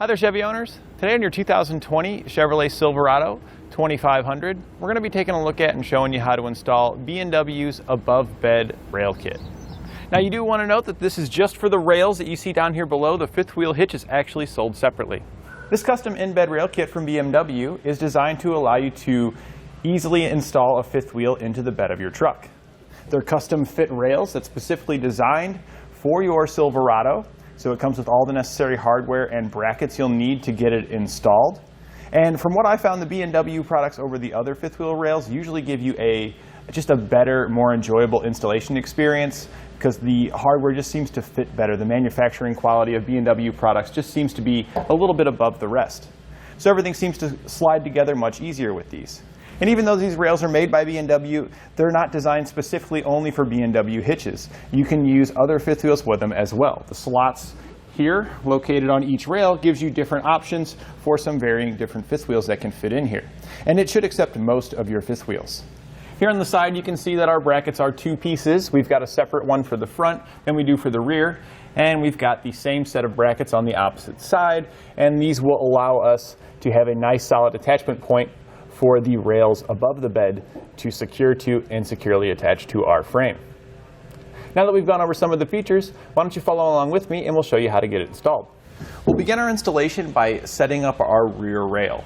Hi there, Chevy owners. Today on your 2020 Chevrolet Silverado 2500, we're going to be taking a look at and showing you how to install B&W's above bed rail kit. Now you do want to note that this is just for the rails that you see down here below. The fifth wheel hitch is actually sold separately. This custom in-bed rail kit from BMW is designed to allow you to easily install a fifth wheel into the bed of your truck. They're custom fit rails that's specifically designed for your Silverado. So it comes with all the necessary hardware and brackets you'll need to get it installed. And from what I found, the B&W products over the other fifth wheel rails usually give you just a better, more enjoyable installation experience because the hardware just seems to fit better. The manufacturing quality of B&W products just seems to be a little bit above the rest. So everything seems to slide together much easier with these. And even though these rails are made by B&W, they're not designed specifically only for B&W hitches. You can use other fifth wheels with them as well. The slots here, located on each rail, gives you different options for some varying different fifth wheels that can fit in here. And it should accept most of your fifth wheels. Here on the side, you can see that our brackets are two pieces. We've got a separate one for the front than we do for the rear. And we've got the same set of brackets on the opposite side. And these will allow us to have a nice solid attachment point for the rails above the bed to secure to and securely attach to our frame. Now that we've gone over some of the features, why don't you follow along with me and we'll show you how to get it installed. We'll begin our installation by setting up our rear rail.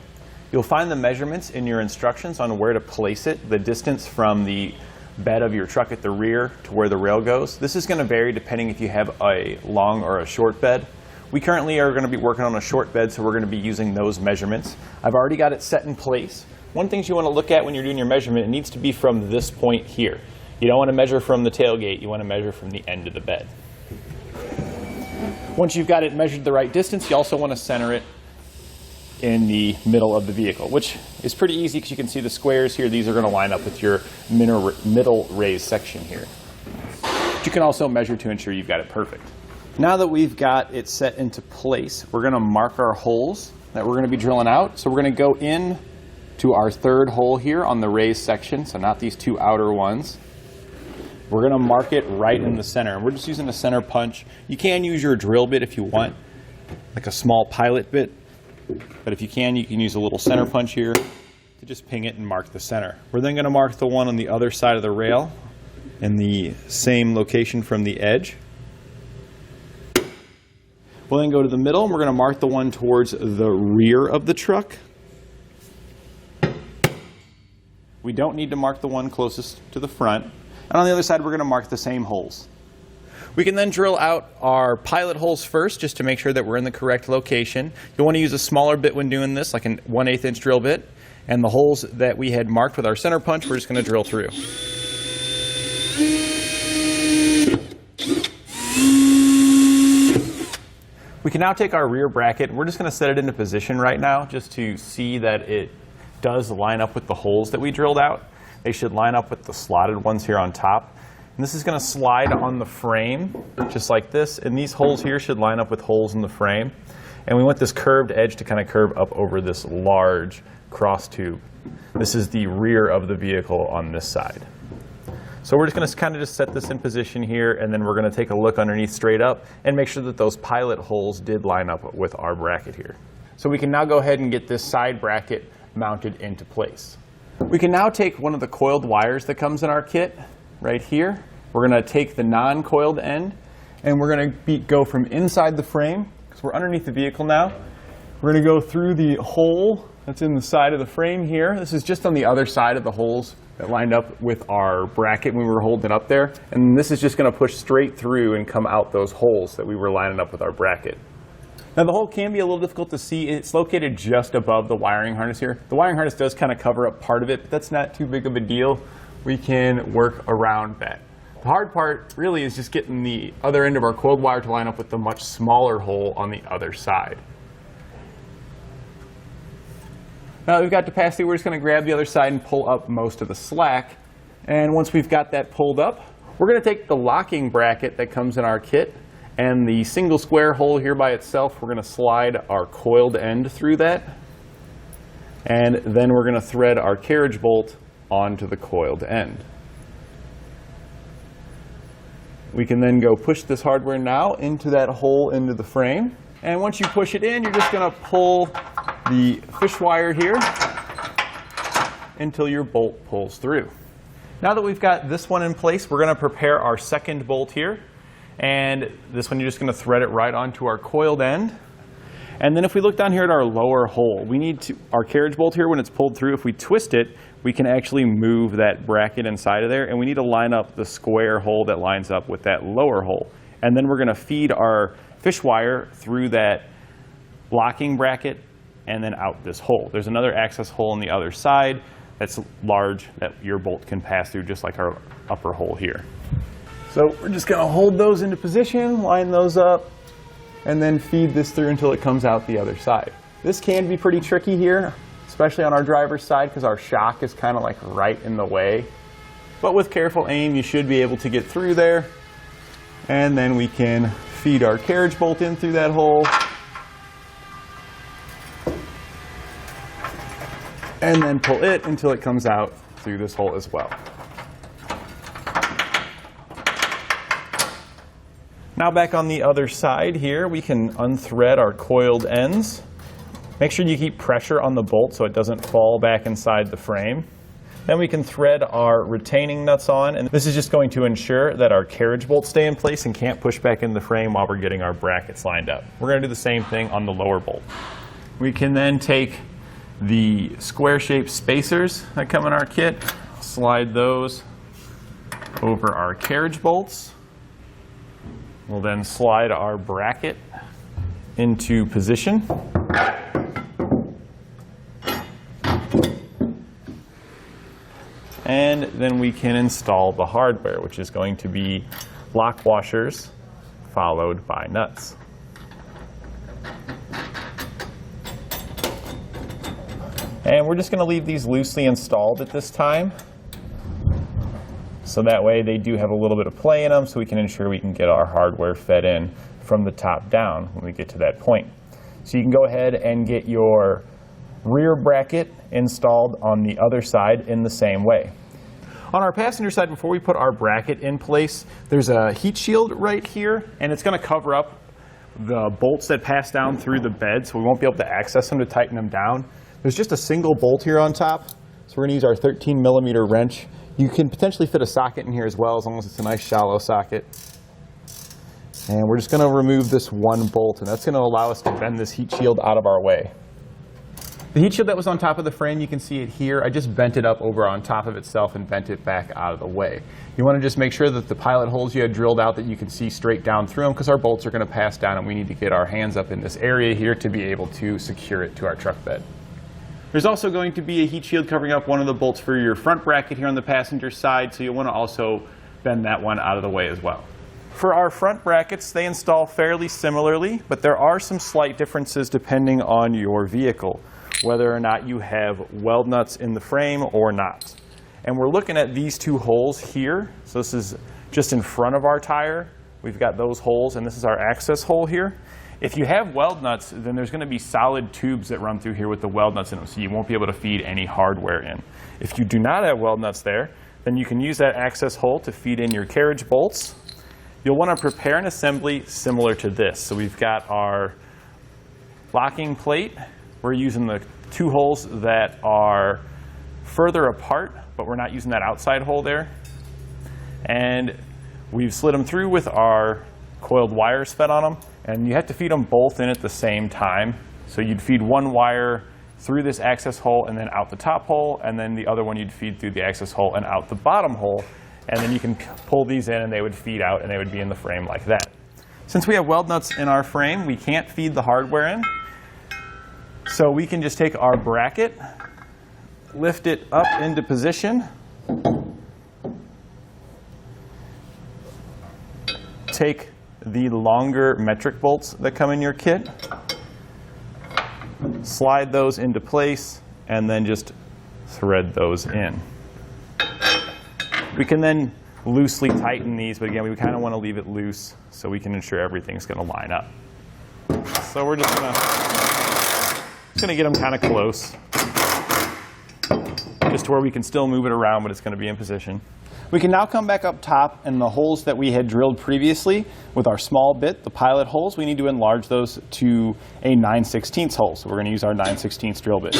You'll find the measurements in your instructions on where to place it, the distance from the bed of your truck at the rear to where the rail goes. This is going to vary depending if you have a long or a short bed. We currently are going to be working on a short bed, so we're going to be using those measurements. I've already got it set in place. One thing you want to look at when you're doing your measurement, it needs to be from this point here. You don't want to measure from the tailgate, you want to measure from the end of the bed. Once you've got it measured the right distance, you also want to center it in the middle of the vehicle, which is pretty easy because you can see the squares here. These are going to line up with your middle raised section here. But you can also measure to ensure you've got it perfect. Now that we've got it set into place, we're going to mark our holes that we're going to be drilling out. So we're going to go in to our third hole here on the raised section, so not these two outer ones. We're going to mark it right in the center, and we're just using a center punch. You can use your drill bit if you want, like a small pilot bit, but if you can use a little center punch here to just ping it and mark the center. We're then going to mark the one on the other side of the rail in the same location from the edge. We'll then go to the middle, and we're going to mark the one towards the rear of the truck. We don't need to mark the one closest to the front. And on the other side, we're going to mark the same holes. We can then drill out our pilot holes first, just to make sure that we're in the correct location. You'll want to use a smaller bit when doing this, like a 1/8 inch drill bit. And the holes that we had marked with our center punch, we're just going to drill through. We can now take our rear bracket. We're just going to set it into position right now, just to see that it does line up with the holes that we drilled out. They should line up with the slotted ones here on top. And this is going to slide on the frame just like this, and these holes here should line up with holes in the frame. And we want this curved edge to kind of curve up over this large cross tube. This is the rear of the vehicle on this side. So we're just going to kind of just set this in position here, and then we're going to take a look underneath straight up and make sure that those pilot holes did line up with our bracket here. So we can now go ahead and get this side bracket mounted into place. We can now take one of the coiled wires that comes in our kit right here. We're going to take the non-coiled end, and we're going to go from inside the frame, because we're underneath the vehicle now. We're going to go through the hole that's in the side of the frame here. This is just on the other side of the holes that lined up with our bracket when we were holding it up there. And this is just going to push straight through and come out those holes that we were lining up with our bracket. Now the hole can be a little difficult to see. It's located just above the wiring harness here. The wiring harness does kind of cover up part of it, but that's not too big of a deal. We can work around that. The hard part really is just getting the other end of our coiled wire to line up with the much smaller hole on the other side. Now that we've got capacity, we're just going to grab the other side and pull up most of the slack. And once we've got that pulled up, we're going to take the locking bracket that comes in our kit and the single square hole here by itself. We're going to slide our coiled end through that. And then we're going to thread our carriage bolt onto the coiled end. We can then go push this hardware now into that hole into the frame. And once you push it in, you're just going to pull the fish wire here until your bolt pulls through. Now that we've got this one in place, we're going to prepare our second bolt here. And this one, you're just going to thread it right onto our coiled end. And then if we look down here at our lower hole, we need to, our carriage bolt here, when it's pulled through, if we twist it, we can actually move that bracket inside of there. And we need to line up the square hole that lines up with that lower hole. And then we're going to feed our fish wire through that locking bracket and then out this hole. There's another access hole on the other side that's large that your bolt can pass through, just like our upper hole here. So we're just going to hold those into position, line those up, and then feed this through until it comes out the other side. This can be pretty tricky here, especially on our driver's side, because our shock is kind of like right in the way. But with careful aim, you should be able to get through there. And then we can feed our carriage bolt in through that hole. And then pull it until it comes out through this hole as well. Now back on the other side here, we can unthread our coiled ends. Make sure you keep pressure on the bolt so it doesn't fall back inside the frame. Then we can thread our retaining nuts on, and this is just going to ensure that our carriage bolts stay in place and can't push back in the frame while we're getting our brackets lined up. We're going to do the same thing on the lower bolt. We can then take the square-shaped spacers that come in our kit, slide those over our carriage bolts. We'll then slide our bracket into position. And then we can install the hardware, which is going to be lock washers followed by nuts. And we're just going to leave these loosely installed at this time. So that way they do have a little bit of play in them, so we can ensure we can get our hardware fed in from the top down when we get to that point. So you can go ahead and get your rear bracket installed on the other side in the same way. On our passenger side, before we put our bracket in place, there's a heat shield right here, and it's going to cover up the bolts that pass down through the bed, so we won't be able to access them to tighten them down. There's just a single bolt here on top, so we're going to use our 13mm wrench. You can potentially fit a socket in here as well, as long as it's a nice shallow socket. And we're just going to remove this one bolt, and that's going to allow us to bend this heat shield out of our way. The heat shield that was on top of the frame, you can see it here. I just bent it up over on top of itself and bent it back out of the way. You want to just make sure that the pilot holes you had drilled out, that you can see straight down through them, because our bolts are going to pass down and we need to get our hands up in this area here to be able to secure it to our truck bed. There's also going to be a heat shield covering up one of the bolts for your front bracket here on the passenger side, so you'll want to also bend that one out of the way as well. For our front brackets, they install fairly similarly, but there are some slight differences depending on your vehicle, whether or not you have weld nuts in the frame or not. And we're looking at these two holes here. So this is just in front of our tire. We've got those holes, and this is our access hole here. If you have weld nuts, then there's going to be solid tubes that run through here with the weld nuts in them, so you won't be able to feed any hardware in. If you do not have weld nuts there, then you can use that access hole to feed in your carriage bolts. You'll want to prepare an assembly similar to this. So we've got our locking plate. We're using the two holes that are further apart, but we're not using that outside hole there. And we've slid them through with our coiled wires fed on them. And you have to feed them both in at the same time. So you'd feed one wire through this access hole and then out the top hole, and then the other one you'd feed through the access hole and out the bottom hole. And then you can pull these in and they would feed out and they would be in the frame like that. Since we have weld nuts in our frame, we can't feed the hardware in. So we can just take our bracket, lift it up into position, take the longer metric bolts that come in your kit, slide those into place, and then just thread those in. We can then loosely tighten these, but again, we kind of want to leave it loose so we can ensure everything's going to line up. So we're just going to get them kind of close, just to where we can still move it around, but it's going to be in position. We can now come back up top, and the holes that we had drilled previously with our small bit, the pilot holes, we need to enlarge those to a 9/16 hole. So we're going to use our 9/16 drill bit.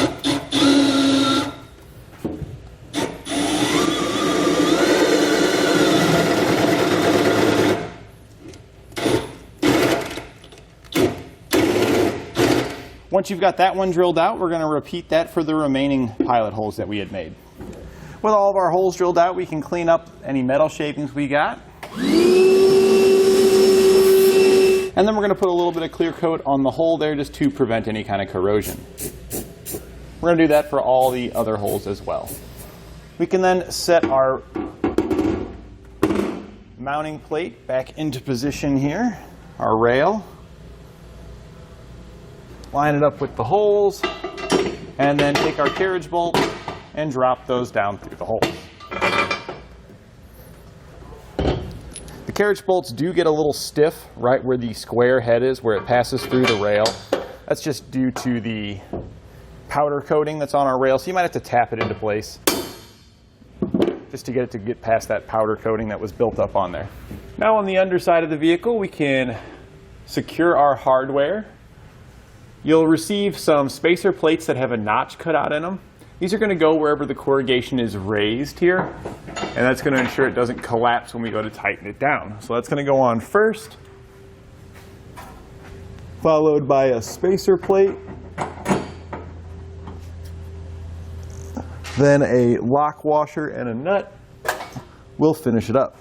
Once you've got that one drilled out, we're going to repeat that for the remaining pilot holes that we had made. With all of our holes drilled out, we can clean up any metal shavings we got. And then we're going to put a little bit of clear coat on the hole there just to prevent any kind of corrosion. We're going to do that for all the other holes as well. We can then set our mounting plate back into position here, our rail. Line it up with the holes, and then take our carriage bolt and drop those down through the holes. The carriage bolts do get a little stiff right where the square head is, where it passes through the rail. That's just due to the powder coating that's on our rail, so you might have to tap it into place just to get it to get past that powder coating that was built up on there. Now on the underside of the vehicle, we can secure our hardware. You'll receive some spacer plates that have a notch cut out in them. These are going to go wherever the corrugation is raised here, and that's going to ensure it doesn't collapse when we go to tighten it down. So that's going to go on first, followed by a spacer plate, then a lock washer and a nut. We'll finish it up.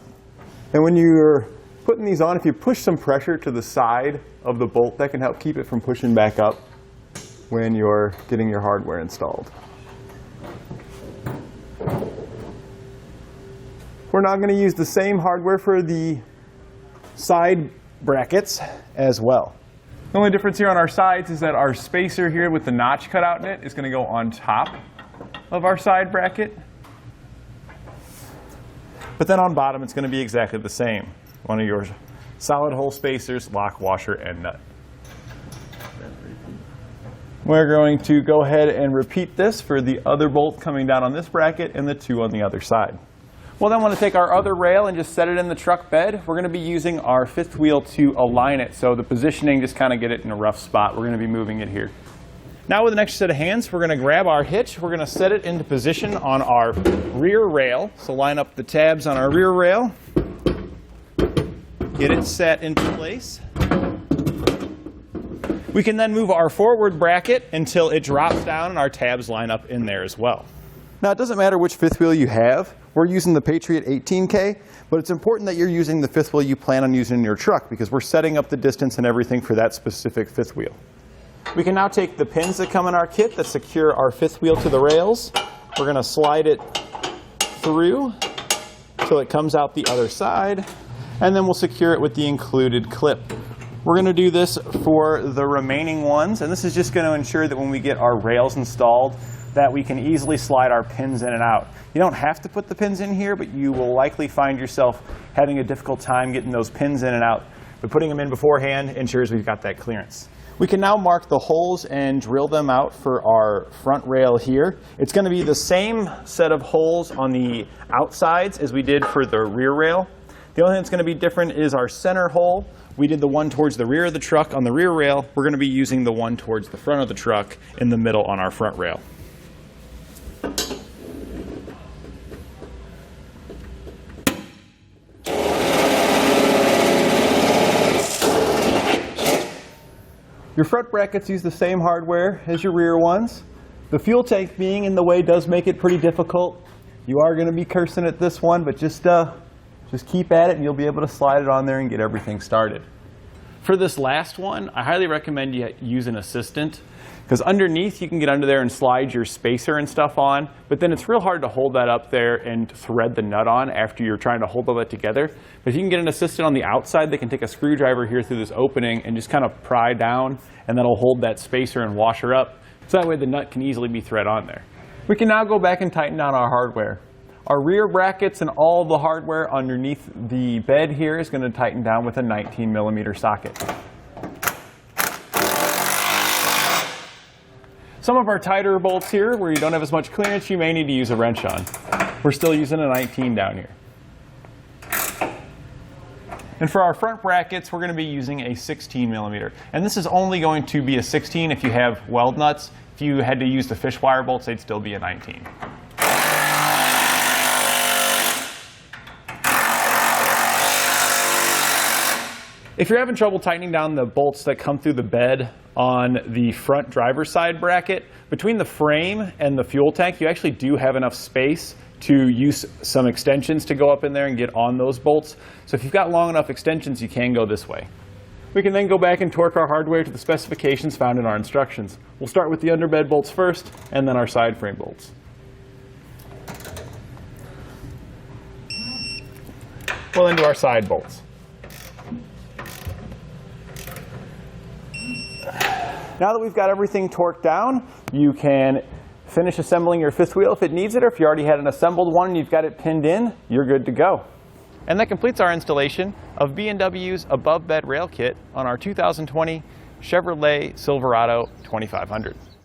And when you're putting these on, if you push some pressure to the side of the bolt, that can help keep it from pushing back up when you're getting your hardware installed. We're now going to use the same hardware for the side brackets as well. The only difference here on our sides is that our spacer here with the notch cut out in it is going to go on top of our side bracket. But then on bottom it's going to be exactly the same. One of your solid hole spacers, lock washer, and nut. We're going to go ahead and repeat this for the other bolt coming down on this bracket and the two on the other side. We'll then want to take our other rail and just set it in the truck bed. We're going to be using our fifth wheel to align it, so the positioning, just kind of get it in a rough spot. We're going to be moving it here. Now with an extra set of hands, we're going to grab our hitch. We're going to set it into position on our rear rail. So line up the tabs on our rear rail. Get it set into place. We can then move our forward bracket until it drops down and our tabs line up in there as well. Now it doesn't matter which fifth wheel you have. We're using the Patriot 18K, but it's important that you're using the fifth wheel you plan on using in your truck because we're setting up the distance and everything for that specific fifth wheel. We can now take the pins that come in our kit that secure our fifth wheel to the rails. We're going to slide it through till it comes out the other side, and then we'll secure it with the included clip. We're going to do this for the remaining ones, and this is just going to ensure that when we get our rails installed that we can easily slide our pins in and out. You don't have to put the pins in here, but you will likely find yourself having a difficult time getting those pins in and out. But putting them in beforehand ensures we've got that clearance. We can now mark the holes and drill them out for our front rail here. It's going to be the same set of holes on the outsides as we did for the rear rail. The only thing that's going to be different is our center hole. We did the one towards the rear of the truck on the rear rail. We're going to be using the one towards the front of the truck in the middle on our front rail. Your front brackets use the same hardware as your rear ones. The fuel tank being in the way does make it pretty difficult. You are going to be cursing at this one, but just keep at it and you'll be able to slide it on there and get everything started. For this last one, I highly recommend you use an assistant because underneath you can get under there and slide your spacer and stuff on, but then it's real hard to hold that up there and thread the nut on after you're trying to hold all that together. But if you can get an assistant on the outside, they can take a screwdriver here through this opening and just kind of pry down, and that'll hold that spacer and washer up, so that way the nut can easily be thread on there. We can now go back and tighten down our hardware. Our rear brackets and all the hardware underneath the bed here is going to tighten down with a 19mm socket. Some of our tighter bolts here, where you don't have as much clearance, you may need to use a wrench on. We're still using a 19 down here. And for our front brackets, we're going to be using a 16 millimeter. And this is only going to be a 16 if you have weld nuts. If you had to use the fish wire bolts, they'd still be a 19. If you're having trouble tightening down the bolts that come through the bed on the front driver's side bracket, between the frame and the fuel tank, you actually do have enough space to use some extensions to go up in there and get on those bolts. So if you've got long enough extensions, you can go this way. We can then go back and torque our hardware to the specifications found in our instructions. We'll start with the underbed bolts first, and then our side frame bolts. We'll into our side bolts. Now that we've got everything torqued down, you can finish assembling your fifth wheel if it needs it, or if you already had an assembled one and you've got it pinned in, you're good to go. And that completes our installation of B&W's above bed rail kit on our 2020 Chevrolet Silverado 2500.